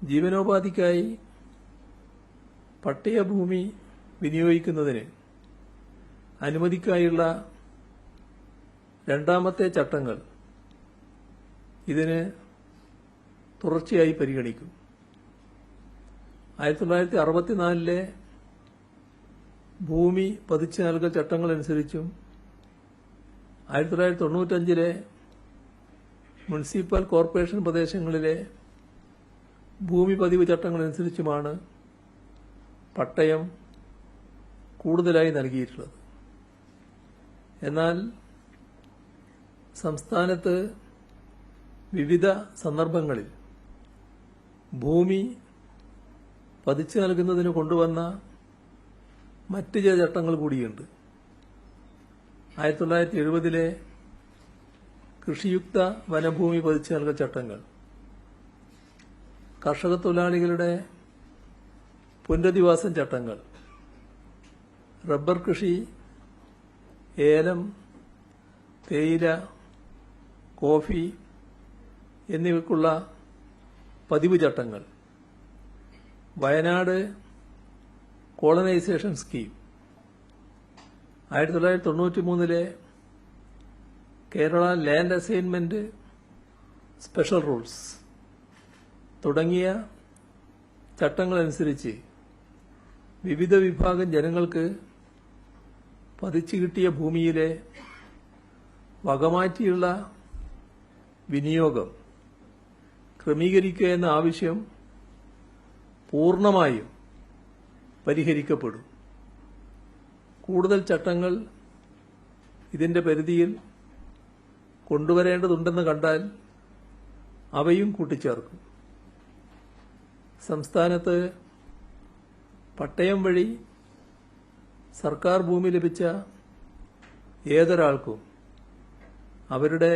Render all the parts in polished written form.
ജീവനോപാധിക്കായി പട്ടയഭൂമി വിനിയോഗിക്കുന്നതിന് അനുമതിക്കായുള്ള രണ്ടാമത്തെ ചട്ടങ്ങൾ ഇതിന് തുടർച്ചയായി പരിഗണിക്കും. 1964 ഭൂമി പതിച്ചു നൽകൽ ചട്ടങ്ങളനുസരിച്ചും 1995 മുനിസിപ്പൽ കോർപ്പറേഷൻ പ്രദേശങ്ങളിലെ ഭൂമി പതിവ് ചട്ടങ്ങളനുസരിച്ചുമാണ് പട്ടയം കൂടുതലായി നൽകിയിട്ടുള്ളത്. എന്നാൽ സംസ്ഥാനത്ത് വിവിധ സന്ദർഭങ്ങളിൽ ഭൂമി പതിച്ചു നൽകുന്നതിന് കൊണ്ടുവന്ന മറ്റ് ചില ചട്ടങ്ങൾ കൂടിയുണ്ട്. 1970 കൃഷിയുക്ത വനഭൂമി പതിച്ചു നൽകൽ ചട്ടങ്ങൾ, കർഷക തൊഴിലാളികളുടെ പുനരധിവാസം ചട്ടങ്ങൾ, റബ്ബർ കൃഷി, ഏലം, തേയില, കോഫി എന്നിവയ്ക്കുള്ള പതിവ് ചട്ടങ്ങൾ, Wayanad colonisation scheme, 1993 Kerala land assignment special rules തുടങ്ങിയ ചട്ടങ്ങളനുസരിച്ച് വിവിധ വിഭാഗം ജനങ്ങൾക്ക് പതിച്ചു കിട്ടിയ ഭൂമിയിലെ വകമാറ്റിയുള്ള വിനിയോഗം ക്രമീകരിക്കുക എന്ന ആവശ്യം പൂർണ്ണമായും പരിഹരിക്കപ്പെടും. കൂടുതൽ ചട്ടങ്ങൾ ഇതിന്റെ പരിധിയിൽ കൊണ്ടുവരേണ്ടതുണ്ടെന്ന് കണ്ടാൽ അവയും കൂട്ടിച്ചേർക്കും. സംസ്ഥാനത്ത് പട്ടയം വഴി സർക്കാർ ഭൂമി ലഭിച്ച ഏതൊരാൾക്കും അവരുടെ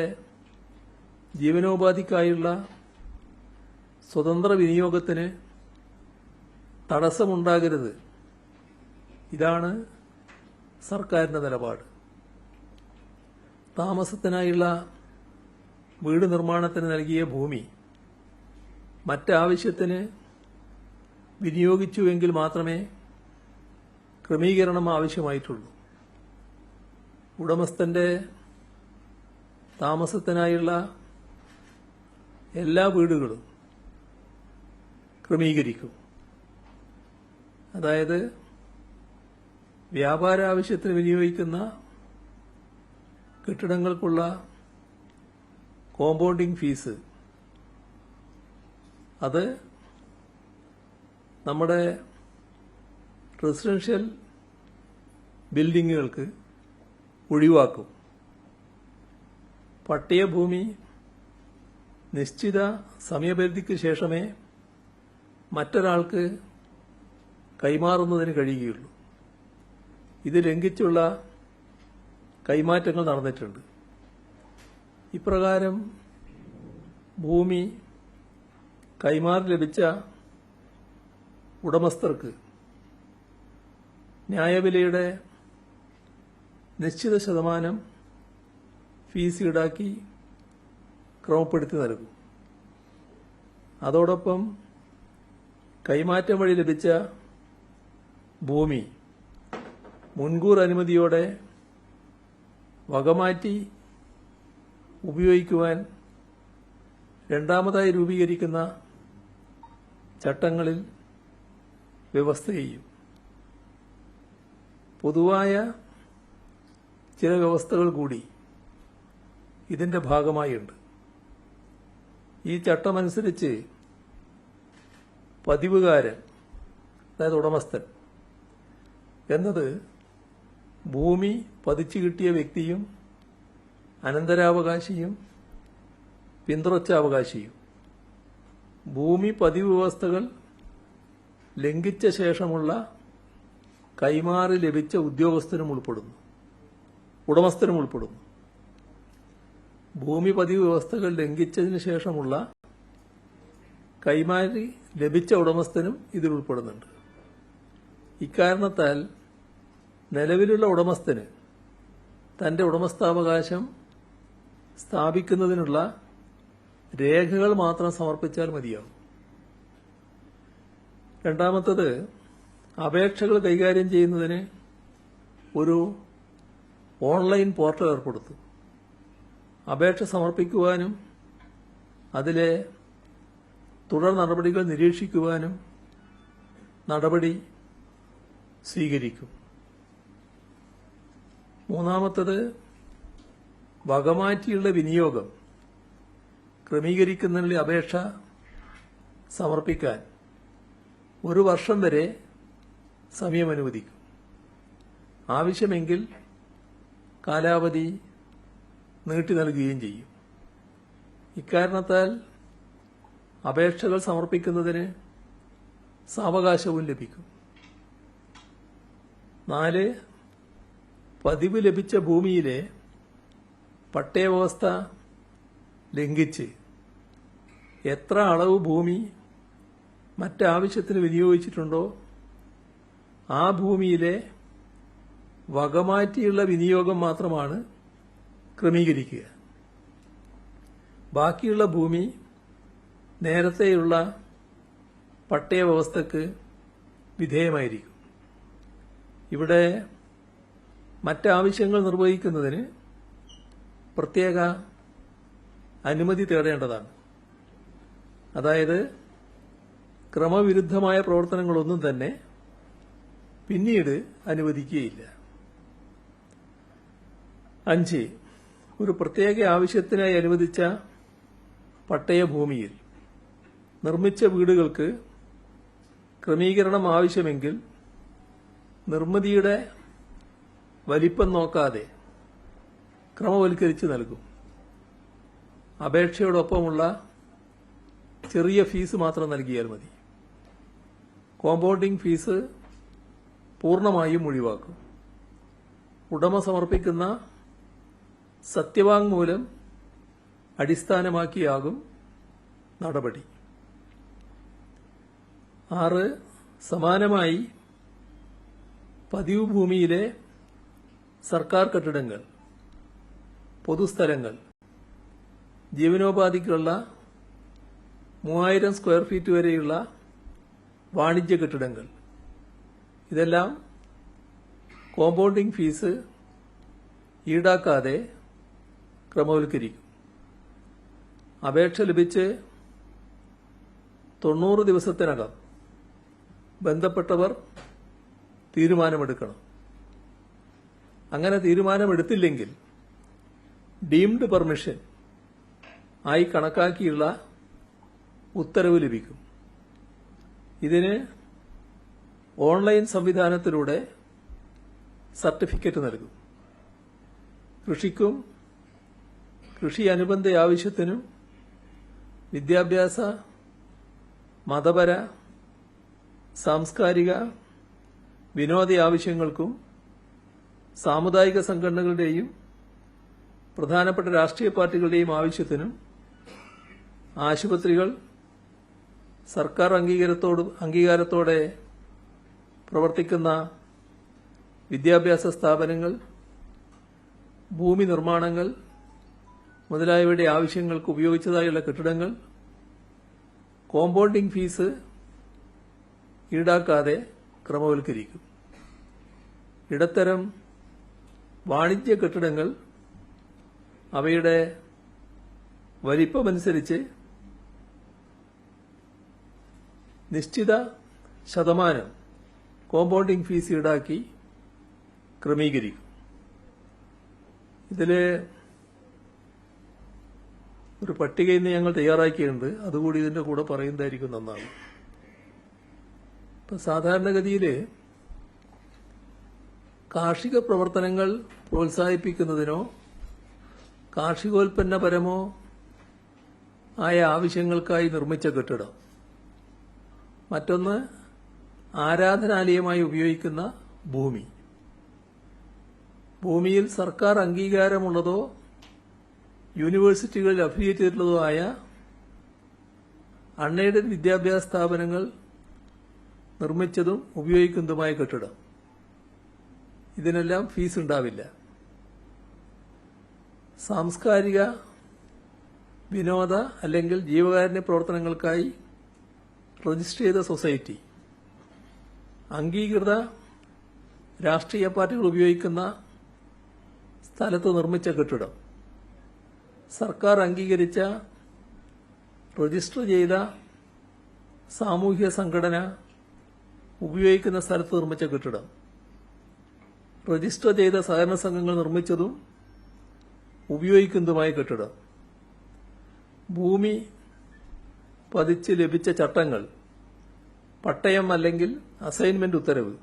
ജീവനോപാധിക്കായുള്ള സ്വതന്ത്ര വിനിയോഗത്തിന് തടസ്സമുണ്ടാകരുത്. ഇതാണ് സർക്കാരിന്റെ നിലപാട്. താമസത്തിനായുള്ള വീട് നിർമ്മാണത്തിന് നൽകിയ ഭൂമി മറ്റാവശ്യത്തിന് വിനിയോഗിച്ചുവെങ്കിൽ മാത്രമേ ക്രമീകരണം ആവശ്യമായിട്ടുള്ളൂ. ഉടമസ്ഥന്റെ താമസത്തിനായുള്ള എല്ലാ വീടുകളും ക്രമീകരിക്കും. അതായത് വ്യാപാര ആവശ്യത്തിന് വിനിയോഗിക്കുന്ന കെട്ടിടങ്ങൾക്കുള്ള കോമ്പൗണ്ടിംഗ് ഫീസ് അത് നമ്മുടെ റെസിഡൻഷ്യൽ ബിൽഡിങ്ങുകൾക്ക് ഒഴിവാക്കും. പട്ടയഭൂമി നിശ്ചിത സമയപരിധിക്ക് ശേഷമേ മറ്റൊരാൾക്ക് കൈമാറുന്നതിന് കഴിയുകയുള്ളൂ. ഇത് ലംഘിച്ചുള്ള കൈമാറ്റങ്ങൾ നടന്നിട്ടുണ്ട്. ഇപ്രകാരം ഭൂമി കൈമാറി ലഭിച്ച ഉടമസ്ഥർക്ക് ന്യായവിലയുടെ നിശ്ചിത ശതമാനം ഫീസ് ഈടാക്കി ക്രമപ്പെടുത്തി നൽകും. അതോടൊപ്പം കൈമാറ്റം വഴി ലഭിച്ച ഭൂമി മുൻകൂർ അനുമതിയോടെ വകമാറ്റി ഉപയോഗിക്കുവാൻ രണ്ടാമതായി രൂപീകരിക്കുന്ന ചട്ടങ്ങളിൽ വ്യവസ്ഥ ചെയ്യും. പൊതുവായ ചില വ്യവസ്ഥകൾ കൂടി ഇതിന്റെ ഭാഗമായുണ്ട്. ഈ ചട്ടമനുസരിച്ച് പതിവുകാരൻ, അതായത് ഉടമസ്ഥൻ എന്നത് ഭൂമി പതിച്ചു കിട്ടിയ വ്യക്തിയും അനന്തരാവകാശിയും പിന്തുടർച്ചാവകാശിയും ഭൂമി പതിവ് വ്യവസ്ഥകൾ ലംഘിച്ച ശേഷമുള്ള കൈമാറി ലഭിച്ച ഉദ്യോഗസ്ഥനും ഉടമസ്ഥനും ഉൾപ്പെടുന്നു. ഭൂമി പതിവ് വ്യവസ്ഥകൾ ലംഘിച്ചതിന് ശേഷമുള്ള കൈമാറി ലഭിച്ച ഉടമസ്ഥനും ഇതിൽ ഉൾപ്പെടുന്നുണ്ട്. ഇക്കാരണത്താൽ നിലവിലുള്ള ഉടമസ്ഥന് തന്റെ ഉടമസ്ഥാവകാശം സ്ഥാപിക്കുന്നതിനുള്ള രേഖകൾ മാത്രം സമർപ്പിച്ചാൽ മതിയാകും. രണ്ടാമത്തത്, അപേക്ഷകൾ കൈകാര്യം ചെയ്യുന്നതിന് ഒരു ഓൺലൈൻ പോർട്ടൽ ഏർപ്പെടുത്തും. അപേക്ഷ സമർപ്പിക്കുവാനും അതിലെ തുടർ നടപടികൾ നിരീക്ഷിക്കുവാനും നടപടി സ്വീകരിക്കും. മൂന്നാമത്തത്, വകമാറ്റിയുള്ള വിനിയോഗം ക്രമീകരിക്കുന്നതിനുള്ള അപേക്ഷ സമർപ്പിക്കാൻ 1 വർഷം വരെ സമയം അനുവദിക്കും. ആവശ്യമെങ്കിൽ കാലാവധി നീട്ടി നൽകുകയും ചെയ്യും. ഇക്കാരണത്താൽ അപേക്ഷകൾ സമർപ്പിക്കുന്നതിന് സാവകാശവും ലഭിക്കും. 4, പതിവ് ലഭിച്ച ഭൂമിയിലെ പട്ടയവ്യവസ്ഥ ലംഘിച്ച് എത്ര അളവ് ഭൂമി മറ്റാവശ്യത്തിന് വിനിയോഗിച്ചിട്ടുണ്ടോ ആ ഭൂമിയിലെ വകമാറ്റിയുള്ള വിനിയോഗം മാത്രമാണ് ക്രമീകരിക്കുക. ബാക്കിയുള്ള ഭൂമി നേരത്തെയുള്ള പട്ടയവ്യവസ്ഥക്ക് വിധേയമായിരിക്കും. ഇവിടെ മറ്റാവശ്യങ്ങൾ നിർവഹിക്കുന്നതിന് പ്രത്യേക അനുമതി തേടേണ്ടതാണ്. അതായത് ക്രമവിരുദ്ധമായ പ്രവർത്തനങ്ങളൊന്നും തന്നെ പിന്നീട് അനുവദിക്കുകയില്ല. 5, ഒരു പ്രത്യേക ആവശ്യത്തിനായി അനുവദിച്ച പട്ടയഭൂമിയിൽ നിർമ്മിച്ച വീടുകൾക്ക് ക്രമീകരണം ആവശ്യമെങ്കിൽ നിർമ്മിതിയുടെ വലിപ്പം നോക്കാതെ ക്രമവൽക്കരിച്ച് നൽകും. അപേക്ഷയോടൊപ്പമുള്ള ചെറിയ ഫീസ് മാത്രം നൽകിയാൽ മതി. കോമ്പൗണ്ടിംഗ് ഫീസ് പൂർണ്ണമായും ഒഴിവാക്കും. ഉടമ സമർപ്പിക്കുന്ന സത്യവാങ്മൂലം അടിസ്ഥാനമാക്കിയാകും നടപടി. 6, സമാനമായി പതിവ് ഭൂമിയിലെ സർക്കാർ കെട്ടിടങ്ങൾ, പൊതുസ്ഥലങ്ങൾ, ജീവനോപാധിക്കുള്ള 3000 സ്ക്വയർ ഫീറ്റ് വരെയുള്ള വാണിജ്യ കെട്ടിടങ്ങൾ, ഇതെല്ലാം കോമ്പൗണ്ടിംഗ് ഫീസ് ഈടാക്കാതെ ക്രമവൽക്കരിക്കും. അപേക്ഷ ലഭിച്ച് 90 ദിവസത്തിനകം ബന്ധപ്പെട്ടവർ തീരുമാനമെടുക്കണം. അങ്ങനെ തീരുമാനമെടുത്തില്ലെങ്കിൽ ഡീംഡ് പെർമിഷൻ ആയി കണക്കാക്കിയുള്ള ഉത്തരവ് ലഭിക്കും. ഇതിന് ഓൺലൈൻ സംവിധാനത്തിലൂടെ സർട്ടിഫിക്കറ്റ് നൽകും. കൃഷിക്കും കൃഷി അനുബന്ധ ആവശ്യത്തിനും വിദ്യാഭ്യാസ, മതപര, സാംസ്കാരിക, വിനോദ ആവശ്യങ്ങൾക്കും സാമുദായിക സംഘടനകളുടെയും പ്രധാനപ്പെട്ട രാഷ്ട്രീയ പാർട്ടികളുടെയും ആവശ്യത്തിനും ആശുപത്രികൾ, സർക്കാർ അംഗീകാരത്തോടെ പ്രവർത്തിക്കുന്ന വിദ്യാഭ്യാസ സ്ഥാപനങ്ങൾ, ഭൂമി നിർമ്മാണങ്ങൾ മുതലായവയുടെ ആവശ്യങ്ങൾക്ക് ഉപയോഗിച്ചതായുള്ള കെട്ടിടങ്ങൾ കോമ്പൗണ്ടിംഗ് ഫീസ് ഈടാക്കാതെ ക്രമവൽക്കരിക്കും. ഇടത്തരം വാണിജ്യ കെട്ടിടങ്ങൾ അവയുടെ വലിപ്പമനുസരിച്ച് നിശ്ചിത ശതമാനം കോമ്പൗണ്ടിംഗ് ഫീസ് ഈടാക്കി ക്രമീകരിക്കും. ഇതിൽ ഒരു പട്ടിക ഇന്ന് ഞങ്ങൾ തയ്യാറാക്കിയിട്ടുണ്ട്. അതുകൂടി ഇതിന്റെ കൂടെ പറയുന്നതായിരിക്കും നന്നാണ്. ഇപ്പം സാധാരണഗതിയിൽ കാർഷിക പ്രവർത്തനങ്ങൾ പ്രോത്സാഹിപ്പിക്കുന്നതിനോ കാർഷികോൽപ്പന്നപരമോ ആയ ആവശ്യങ്ങൾക്കായി നിർമ്മിച്ച കെട്ടിടം, മറ്റൊന്ന് ആരാധനാലയമായി ഉപയോഗിക്കുന്ന ഭൂമി, ഭൂമിയിൽ സർക്കാർ അംഗീകാരമുള്ളതോ യൂണിവേഴ്സിറ്റികളിൽ അഫിലിയേറ്റ് ചെയ്തിട്ടുള്ളതോ ആയ അൺഎയ്ഡഡ് വിദ്യാഭ്യാസ സ്ഥാപനങ്ങൾ നിർമ്മിച്ചതും ഉപയോഗിക്കുന്നതുമായ കെട്ടിടം, ഇതിനെല്ലാം ഫീസ് ഉണ്ടാവില്ല. സാംസ്കാരിക, വിനോദ അല്ലെങ്കിൽ ജീവകാരുണ്യ പ്രവർത്തനങ്ങൾക്കായി രജിസ്റ്റർ ചെയ്ത സൊസൈറ്റി, അംഗീകൃത രാഷ്ട്രീയ പാർട്ടികൾ ഉപയോഗിക്കുന്ന സ്ഥലത്ത് നിർമ്മിച്ച കെട്ടിടം സർക്കാർ അംഗീകരിച്ച രജിസ്റ്റർ ചെയ്ത സാമൂഹ്യ സംഘടന ഉപയോഗിക്കുന്ന സ്ഥലത്ത് നിർമ്മിച്ച കെട്ടിടം, രജിസ്റ്റർ ചെയ്ത സഹകരണ സംഘങ്ങൾ നിർമ്മിച്ചതും ഉപയോഗിക്കുന്നതുമായ കെട്ടിടം, ഭൂമി പതിച്ച് ലഭിച്ച ചട്ടങ്ങൾ, പട്ടയം അല്ലെങ്കിൽ അസൈൻമെന്റ് ഉത്തരവ്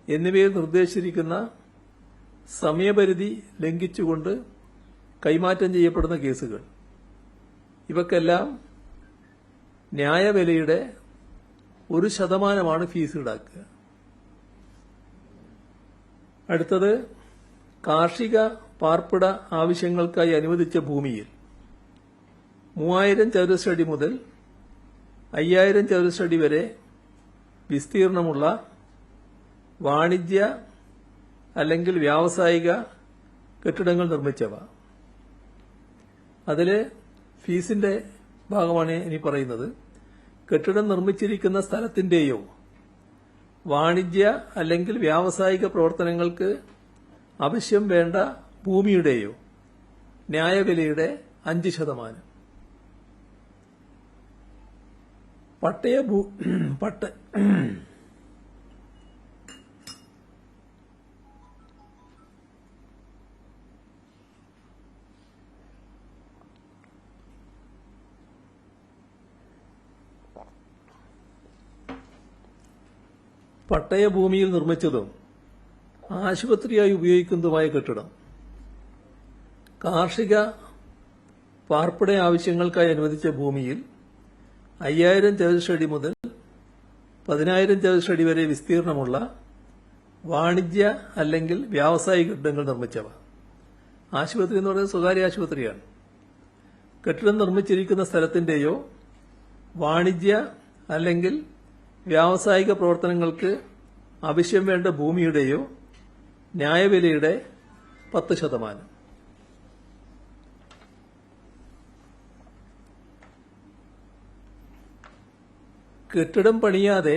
എന്നിവയിൽ നിർദ്ദേശിച്ചിരിക്കുന്ന സമയപരിധി ലംഘിച്ചുകൊണ്ട് കൈമാറ്റം ചെയ്യപ്പെടുന്ന കേസുകൾ, ഇവക്കെല്ലാം ന്യായവിലയുടെ 1% ഫീസ് ഈടാക്കുക. അടുത്തത്, കാർഷിക പാർപ്പിട ആവശ്യങ്ങൾക്കായി അനുവദിച്ച ഭൂമിയിൽ 3000 ചതുരശ്ര അടി മുതൽ 5000 ചതുരശ്ര അടി വരെ വിസ്തീർണമുള്ള വാണിജ്യ അല്ലെങ്കിൽ വ്യാവസായിക കെട്ടിടങ്ങൾ നിർമ്മിച്ചവ. അതിൽ ഫീസിന്റെ ഭാഗമാണ് ഇനി പറയുന്നത്. കെട്ടിടം നിർമ്മിച്ചിരിക്കുന്ന സ്ഥലത്തിന്റെയോ വാണിജ്യ അല്ലെങ്കിൽ വ്യാവസായിക പ്രവർത്തനങ്ങൾക്ക് ആവശ്യം വേണ്ട ഭൂമിയുടെയോ ന്യായവിലയുടെ 5%. പട്ടയഭൂമിയിൽ നിർമ്മിച്ചതും ആശുപത്രിയായി ഉപയോഗിക്കുന്നതുമായ കെട്ടിടം കാർഷിക പാർപ്പിട ആവശ്യങ്ങൾക്കായി അനുവദിച്ച ഭൂമിയിൽ 5000 ചതുരശ്ര അടി മുതൽ 10000 ചതുരശ്ര അടി വരെ വിസ്തീർണമുള്ള വാണിജ്യ അല്ലെങ്കിൽ വ്യാവസായിക കെട്ടിടങ്ങൾ നിർമ്മിച്ചവ. ആശുപത്രി എന്ന് പറയുന്നത് സ്വകാര്യ ആശുപത്രിയാണ്. കെട്ടിടം നിർമ്മിച്ചിരിക്കുന്ന സ്ഥലത്തിന്റെയോ വാണിജ്യ അല്ലെങ്കിൽ വ്യാവസായിക പ്രവർത്തനങ്ങൾക്ക് ആവശ്യം വേണ്ട ഭൂമിയുടെയോ ന്യായവിലയുടെ 10%. കെട്ടിടം പണിയാതെ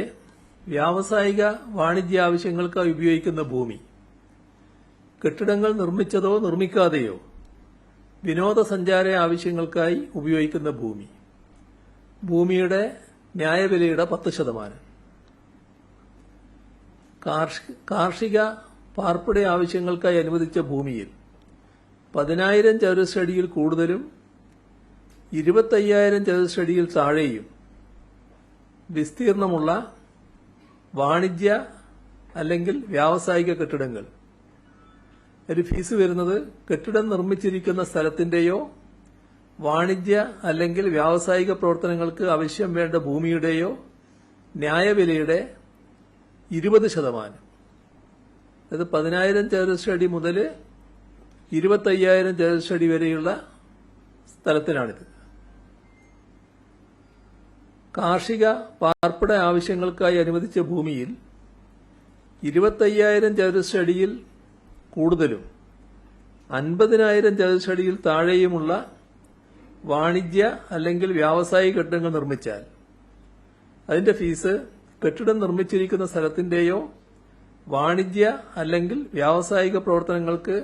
വ്യാവസായിക വാണിജ്യ ആവശ്യങ്ങൾക്കായി ഉപയോഗിക്കുന്ന ഭൂമി, കെട്ടിടങ്ങൾ നിർമ്മിച്ചതോ നിർമ്മിക്കാതെയോ വിനോദസഞ്ചാര ആവശ്യങ്ങൾക്കായി ഉപയോഗിക്കുന്ന ഭൂമി, ഭൂമിയുടെ ന്യായവിലയുടെ 10%. കാർഷിക പാർപ്പിട ആവശ്യങ്ങൾക്കായി അനുവദിച്ച ഭൂമിയിൽ 10000 ചതുരശ്ര അടിയിൽ കൂടുതലും 25000 ചതുരശ്ര അടിയിൽ താഴെയും വിസ്തീർണമുള്ള വാണിജ്യ അല്ലെങ്കിൽ വ്യാവസായിക കെട്ടിടങ്ങൾ. ഒരു ഫീസ് വരുന്നത് കെട്ടിടം നിർമ്മിച്ചിരിക്കുന്ന സ്ഥലത്തിന്റെയോ വാണിജ്യ അല്ലെങ്കിൽ വ്യാവസായിക പ്രവർത്തനങ്ങൾക്ക് ആവശ്യം വേണ്ട ഭൂമിയുടെയോ ന്യായവിലയുടെ 20%. അത് 10000 ചതുരശ്ര അടി മുതൽ 25000 ചതുരശ്ര അടി വരെയുള്ള സ്ഥലത്തിനാണിത്. കാർഷിക പാർപ്പിട ആവശ്യങ്ങൾക്കായി അനുവദിച്ച ഭൂമിയിൽ 25000 ചതുരശ്ര അടിയിൽ കൂടുതലും 50000 ചതുരശ്ര അടിയിൽ താഴെയുമുള്ള വാണിജ്യ അല്ലെങ്കിൽ വ്യാവസായിക കെട്ടിടങ്ങൾ നിർമ്മിച്ചാൽ അതിന്റെ ഫീസ് കെട്ടിടം നിർമ്മിച്ചിരിക്കുന്ന സ്ഥലത്തിന്റെയോ വാണിജ്യ അല്ലെങ്കിൽ വ്യാവസായിക പ്രവർത്തനങ്ങൾക്ക്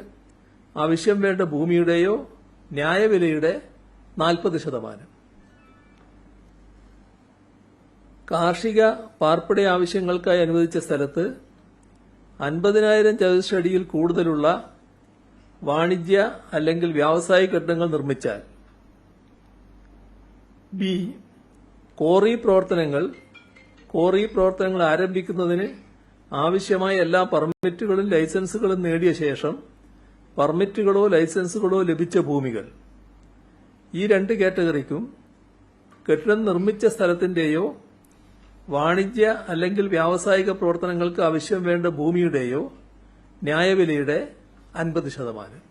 ആവശ്യം വേണ്ട ഭൂമിയുടെയോ ന്യായവിലയുടെ 40%. കാർഷിക പാർപ്പിട ആവശ്യങ്ങൾക്കായി അനുവദിച്ച സ്ഥലത്ത് 50000 ചതുരശ്ര അടിയിൽ കൂടുതലുള്ള വാണിജ്യ അല്ലെങ്കിൽ വ്യാവസായിക കെട്ടിടങ്ങൾ നിർമ്മിച്ചാൽ ബി. ക്വാറി പ്രവർത്തനങ്ങൾ ആരംഭിക്കുന്നതിന് ആവശ്യമായ എല്ലാ പെർമിറ്റുകളും ലൈസൻസുകളും നേടിയ ശേഷം പെർമിറ്റുകളോ ലൈസൻസുകളോ ലഭിച്ച ഭൂമികൾ. ഈ 2 കാറ്റഗറിക്കും കെട്ടിടം നിർമ്മിച്ച സ്ഥലത്തിന്റെയോ വാണിജ്യ അല്ലെങ്കിൽ വ്യാവസായിക പ്രവർത്തനങ്ങൾക്ക് ആവശ്യം വേണ്ട ഭൂമിയുടെയോ ന്യായവിലയുടെ 50%.